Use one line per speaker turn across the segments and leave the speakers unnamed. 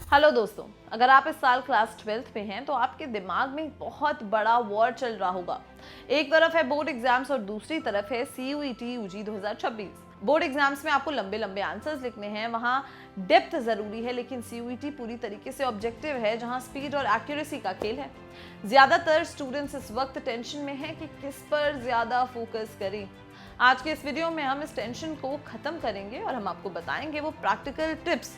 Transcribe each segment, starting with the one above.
Hello दोस्तों, अगर आप इस साल क्लास 12th में हैं तो आपके दिमाग में बहुत बड़ा वॉर चल रहा होगा। एक तरफ है बोर्ड एग्जाम्स और दूसरी तरफ है CUET UG 2026। बोर्ड एग्जाम्स में आपको लंबे लंबे आंसर्स लिखने हैं, वहाँ डेप्थ जरूरी है, लेकिन CUET पूरी तरीके से ऑब्जेक्टिव है, जहाँ स्पीड और एक्यूरेसी का खेल है। ज्यादातर स्टूडेंट्स इस वक्त टेंशन में हैं कि किस पर ज्यादा फोकस करें। आज के इस वीडियो में हम इस टेंशन को खत्म करेंगे और हम आपको बताएंगे वो प्रैक्टिकल टिप्स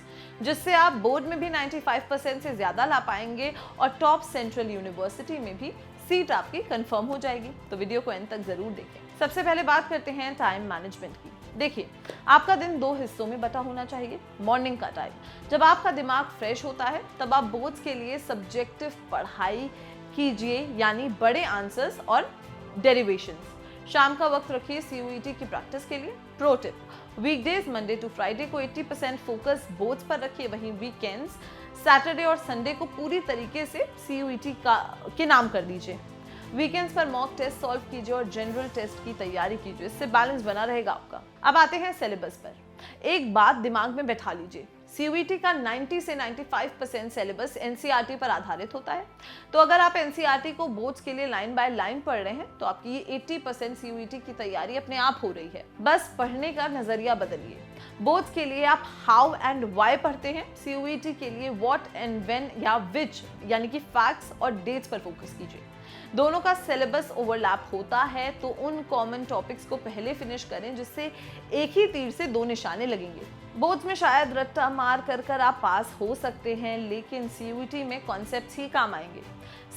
जिससे आप बोर्ड में भी 95% से ज्यादा ला पाएंगे और टॉप सेंट्रल यूनिवर्सिटी में भी सीट आपकी कंफर्म हो जाएगी। तो वीडियो को एंड तक जरूर देखें। सबसे पहले बात करते हैं टाइम मैनेजमेंट की। देखिए, आपका दिन 2 हिस्सों में बटा होना चाहिए। मॉर्निंग का टाइम, जब आपका दिमाग फ्रेश होता है, तब आप बोर्ड्स के लिए सब्जेक्टिव पढ़ाई कीजिए, यानी बड़े आंसर्स और डेरिवेशंस। शाम का वक्त रखिए CUET की प्रैक्टिस के लिए। Pro tip, weekdays Monday to Friday को 80% फोकस बोर्ड्स पर रखिए, वहीं वीकेंड्स सैटरडे और संडे को पूरी तरीके से CUET के नाम कर दीजिए। वीकेंड्स पर मॉक टेस्ट सॉल्व कीजिए और जनरल टेस्ट की तैयारी कीजिए, इससे बैलेंस बना रहेगा आपका। अब आते हैं सिलेबस पर। एक बात दिमाग में बैठा लीजिए, CUET का 90 से 95% सिलेबस NCERT पर आधारित होता है। तो अगर आप NCERT को बोर्ड्स के लिए लाइन बाय लाइन पढ़ रहे हैं तो आपकी ये 80% CUET की तैयारी अपने आप हो रही है। बस पढ़ने का नजरिया बदलिए। बोर्ड्स के लिए आप हाउ एंड व्हाई पढ़ते हैं, CUET के लिए व्हाट एंड व्हेन या विच, यानी कि फैक्ट्स और डेट्स पर फोकस कीजिए। दोनों का सिलेबस ओवरलैप होता है तो उन कॉमन टॉपिक्स को पहले फिनिश करें, जिससे एक ही तीर से 2 निशाने लगेंगे। बोर्ड्स में शायद रट्टा मार कर आप पास हो सकते हैं, लेकिन CUET में कॉन्सेप्ट्स ही काम आएंगे।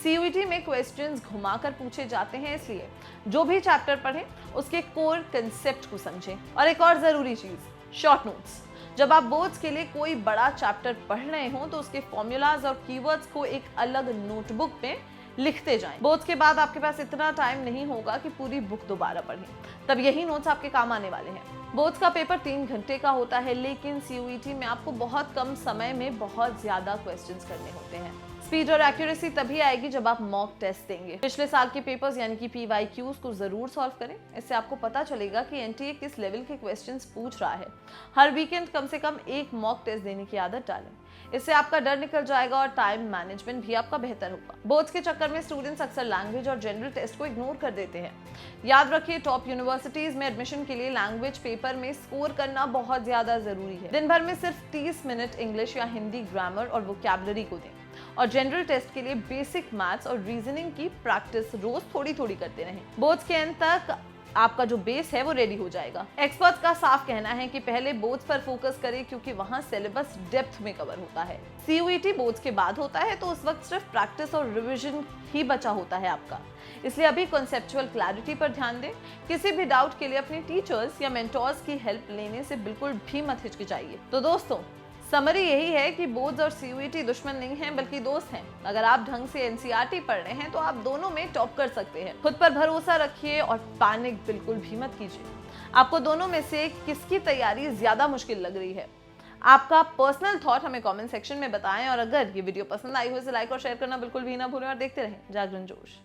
CUET में क्वेश्चंस घुमाकर पूछे जाते हैं, इसलिए जो भी चैप्टर पढ़ें उसके कोर कंसेप्ट को समझें। और एक और जरूरी चीज, शॉर्ट नोट्स। जब आप बोर्ड्स के लिए कोई बड़ा चैप्टर पढ़ रहे हो तो उसके फॉर्मूलाज और कीवर्ड्स को एक अलग नोटबुक में लिखते जाएं। बोर्ड्स के बाद आपके पास इतना टाइम नहीं होगा कि पूरी बुक दोबारा पढ़ें, तब यही नोट्स आपके काम आने वाले हैं। बोर्ड्स का पेपर 3 घंटे का होता है, लेकिन CUET में आपको बहुत कम समय में बहुत ज्यादा क्वेश्चंस करने होते हैं। स्पीड और एक्यूरेसी तभी आएगी जब आप मॉक टेस्ट देंगे। पिछले साल के पेपर्स यानी कि PYQs को जरूर सॉल्व करें, इससे आपको पता चलेगा कि NTA किस लेवल के क्वेश्चंस पूछ रहा है। हर वीकेंड कम से कम एक मॉक टेस्ट देने की आदत डालें, इससे आपका डर निकल जाएगा और टाइम मैनेजमेंट भी आपका बेहतर होगा। बोर्ड्स के चक्कर में स्टूडेंट्स अक्सर लैंग्वेज और जनरल टेस्ट को इग्नोर कर देते हैं। याद रखिए, टॉप यूनिवर्सिटीज में एडमिशन के लिए लैंग्वेज पेपर में स्कोर करना बहुत ज्यादा जरूरी है। दिन भर में सिर्फ 30 मिनट इंग्लिश या हिंदी ग्रामर और वोकैबुलरी को दें, और जनरल टेस्ट के लिए बेसिक मैथ्स और रीजनिंग की प्रैक्टिस रोज थोड़ी थोड़ी करते रहें। बोर्ड्स के एंड तक आपका जो बेस है वो रेडी हो जाएगा। एक्सपर्ट्स का साफ कहना है कि पहले बोर्ड्स पर फोकस करें, क्योंकि वहां सिलेबस डेप्थ में कवर होता है। CUET बोर्ड्स के बाद होता है, तो उस वक्त सिर्फ प्रैक्टिस और रिवीजन ही बचा होता है आपका। इसलिए अभी कॉन्सेप्चुअल क्लैरिटी पर ध्यान दें। किसी भी डाउट के लिए अपने टीचर्स या मेंटोर्स की हेल्प लेने से बिल्कुल भी मत हिचकिचाइए। तो दोस्तों, समरी यही है कि बोर्ड्स और CUET दुश्मन नहीं हैं, बल्कि दोस्त हैं। अगर आप ढंग से NCERT पढ़ रहे हैं तो आप दोनों में टॉप कर सकते हैं। खुद पर भरोसा रखिए और पैनिक बिल्कुल भी मत कीजिए। आपको दोनों में से किसकी तैयारी ज्यादा मुश्किल लग रही है? आपका पर्सनल थॉट हमें कमेंट सेक्शन में बताएं, और अगर ये वीडियो पसंद आई हो इसे लाइक और शेयर करना बिल्कुल भी ना भूलें, और देखते रहें जागरण जोश।